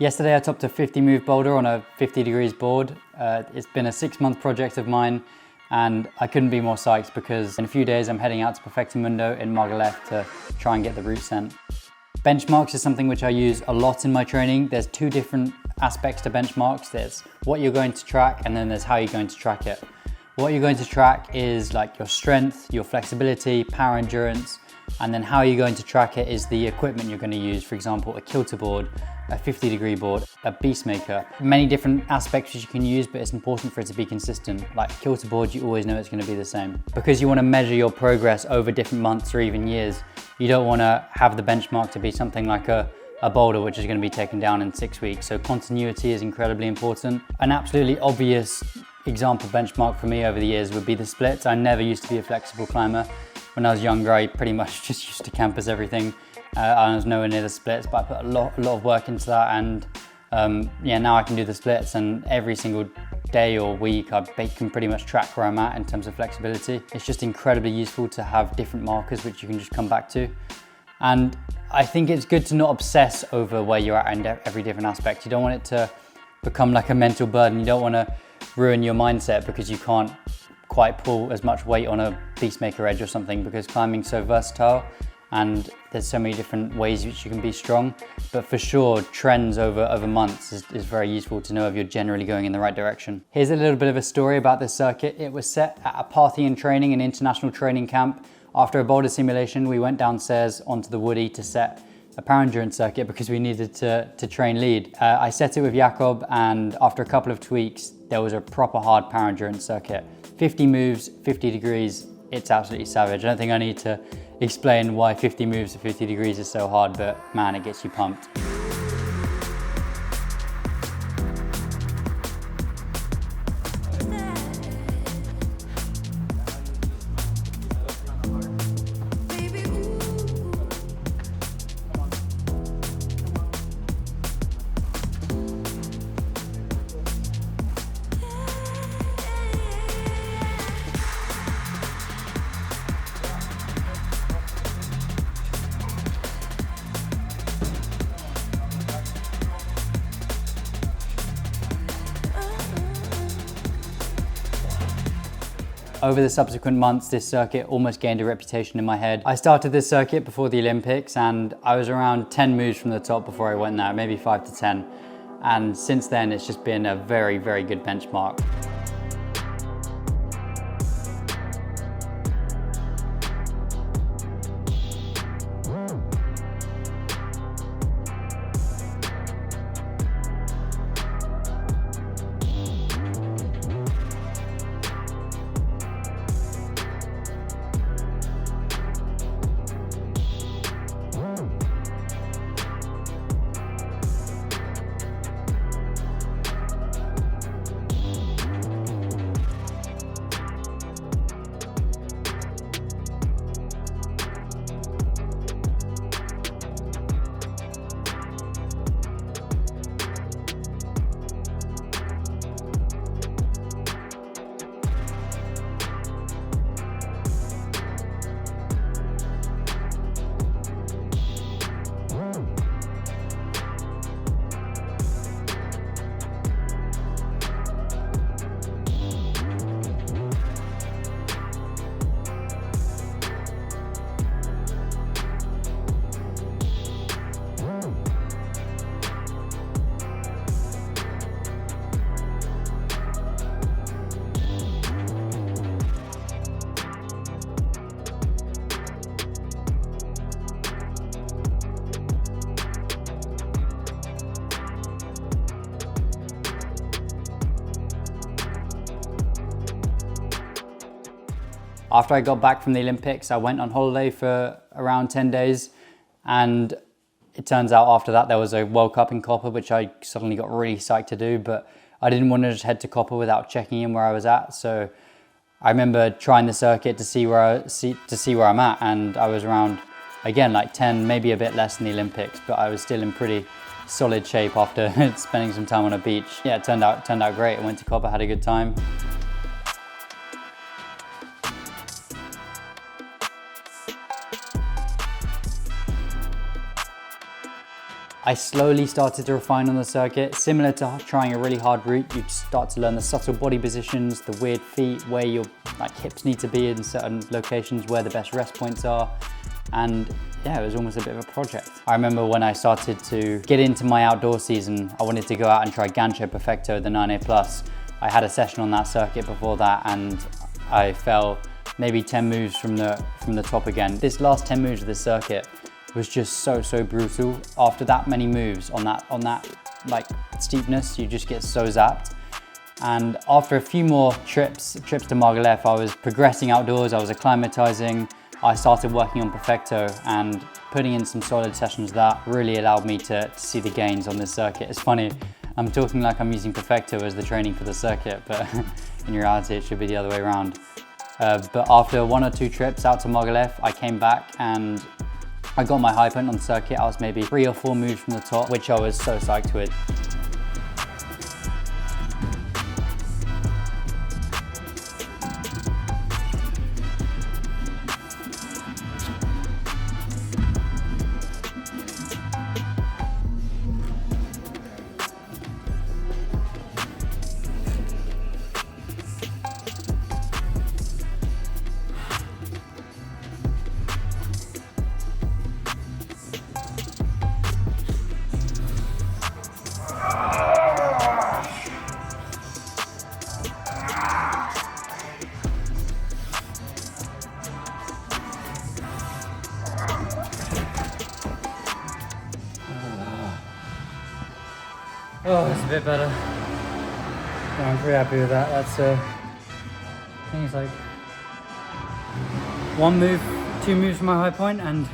Yesterday I topped a 50 move boulder on a 50 degrees board. It's been a 6-month project of mine and I couldn't be more psyched because in a few days I'm heading out to Perfecto Mundo in Margalef to try and get the route sent. Benchmarks is something which I use a lot in my training. There's two different aspects to benchmarks. There's what you're going to track and then there's how you're going to track it. What you're going to track is like your strength, your flexibility, power endurance, and then how you're going to track it is the equipment you're going to use. For example, a kilter board, a 50 degree board, a beastmaker. Many different aspects which you can use, but it's important for it to be consistent. Like kilter board, you always know it's going to be the same. Because you want to measure your progress over different months or even years, you don't want to have the benchmark to be something like a boulder which is going to be taken down in 6 weeks. So continuity is incredibly important. An absolutely obvious example benchmark for me over the years would be the splits. I never used to be a flexible climber. When I was younger, I pretty much just used to campus everything. I was nowhere near the splits, but I put a lot of work into that, and yeah, now I can do the splits, and every single day or week I can pretty much track where I'm at in terms of flexibility. It's just incredibly useful to have different markers which you can just come back to. And I think it's good to not obsess over where you're at in every different aspect. You don't want it to become like a mental burden. You don't want to ruin your mindset because you can't quite pull as much weight on a beastmaker edge or something, because climbing's so versatile and there's so many different ways which you can be strong. But for sure, trends over months is very useful to know if you're generally going in the right direction. Here's a little bit of a story about this circuit. It was set at a Parthian training, an international training camp. After a boulder simulation, we went downstairs onto the woody to set a power endurance circuit because we needed to train lead. I set it with Jakob, and after a couple of tweaks, there was a proper hard power endurance circuit. 50 moves, 50 degrees, it's absolutely savage. I don't think I need to explain why 50 moves to 50 degrees is so hard, but man, it gets you pumped. Over the subsequent months, this circuit almost gained a reputation in my head. I started this circuit before the Olympics and I was around 10 moves from the top before I went there, maybe 5 to 10. And since then, it's just been a very, very good benchmark. After I got back from the Olympics, I went on holiday for around 10 days, and it turns out after that there was a World Cup in Koper, which I suddenly got really psyched to do, but I didn't want to just head to Koper without checking in where I was at. So I remember trying the circuit to see where I'm at, and I was around, again, like 10, maybe a bit less than the Olympics, but I was still in pretty solid shape after spending some time on a beach. Yeah, it turned out great. I went to Koper, had a good time. I slowly started to refine on the circuit. Similar to trying a really hard route, you'd start to learn the subtle body positions, the weird feet, where your hips need to be in certain locations, where the best rest points are. And yeah, it was almost a bit of a project. I remember when I started to get into my outdoor season, I wanted to go out and try Gancho Perfecto, the 9A+. I had a session on that circuit before that and I fell maybe 10 moves from the top again. This last 10 moves of this circuit was just so brutal. After that many moves on that like steepness, you just get so zapped. And after a few more trips to Margalef, I was progressing outdoors, I was acclimatizing. I started working on Perfecto and putting in some solid sessions that really allowed me to see the gains on this circuit. It's funny, I'm talking like I'm using Perfecto as the training for the circuit, but in reality it should be the other way around. But after 1 or 2 trips out to Margalef, I came back and I got my high point on the circuit. I was maybe 3 or 4 moves from the top, which I was so psyched with. Oh, it's a bit better. Yeah, I'm pretty happy with that. That's I think it's like 1 move, 2 moves from my high point, and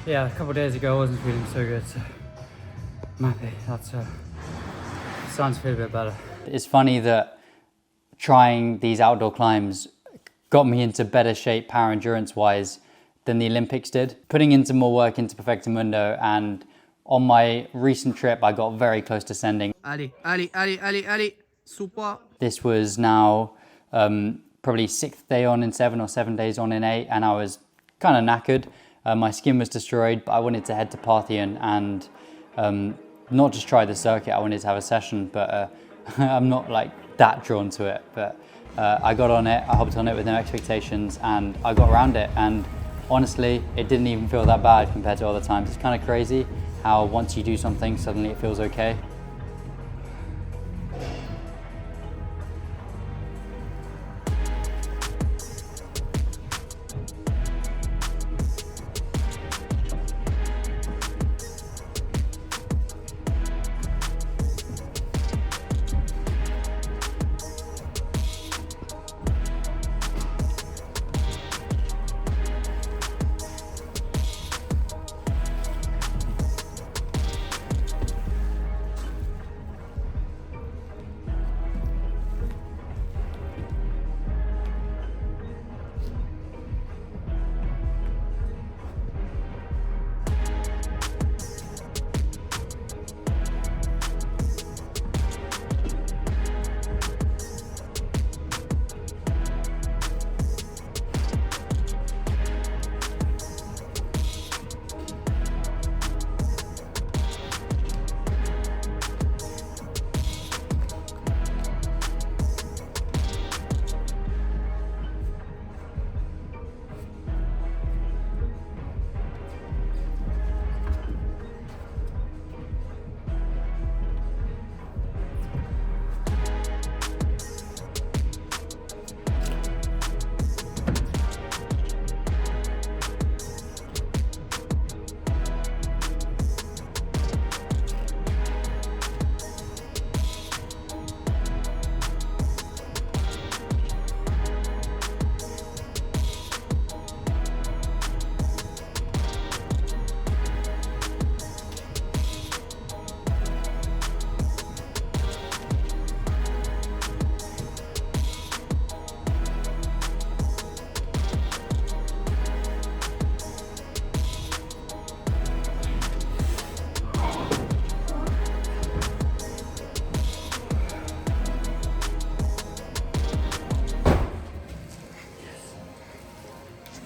yeah, a couple of days ago I wasn't feeling so good, so I'm happy. That's starting to feel a bit better. It's funny that trying these outdoor climbs got me into better shape power endurance wise than the Olympics did. Putting in some more work into Perfecto Mundo, and on my recent trip, I got very close to sending. Ali, super. This was now probably 6th day on in 7 or 7 days on in 8, and I was kind of knackered. My skin was destroyed, but I wanted to head to Parthian and not just try the circuit, I wanted to have a session, but I'm not like that drawn to it. But I got on it, I hopped on it with no expectations, and I got around it. And honestly, it didn't even feel that bad compared to other times. It's kind of crazy how once you do something, suddenly it feels okay.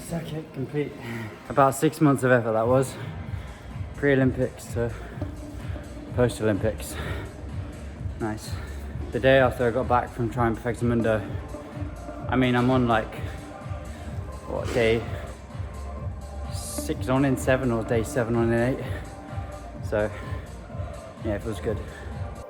Circuit complete. About 6 months of effort that was. Pre-Olympics to post-Olympics. Nice. The day after I got back from trying Perfecto Mundo, I mean, I'm on like, what, day 6 on in 7 or day 7 on in 8. So yeah, it feels good.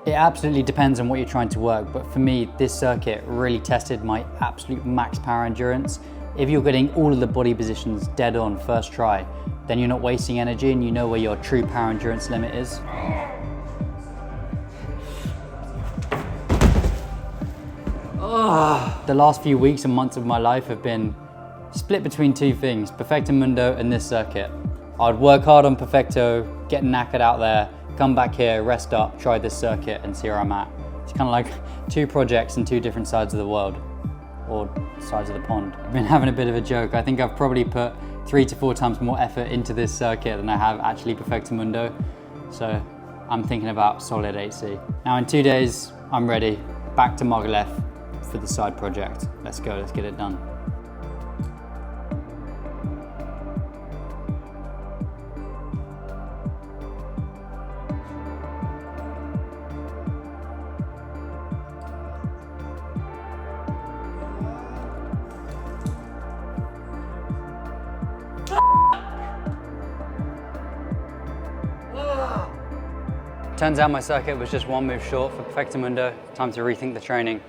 It absolutely depends on what you're trying to work, but for me, this circuit really tested my absolute max power endurance. If you're getting all of the body positions dead on first try, then you're not wasting energy and you know where your true power endurance limit is. The last few weeks and months of my life have been split between two things, Perfecto Mundo and this circuit. I'd work hard on Perfecto, get knackered out there, come back here, rest up, try this circuit and see where I'm at. It's kind of like two projects in two different sides of the world, or sides of the pond. I've been having a bit of a joke. I think I've probably put 3 to 4 times more effort into this circuit than I have actually Perfecto Mundo. So I'm thinking about solid 8C. Now in 2 days, I'm ready, back to Margalef for the side project. Let's go, let's get it done. Turns out my circuit was just one move short for Perfecto Mundo. Time to rethink the training.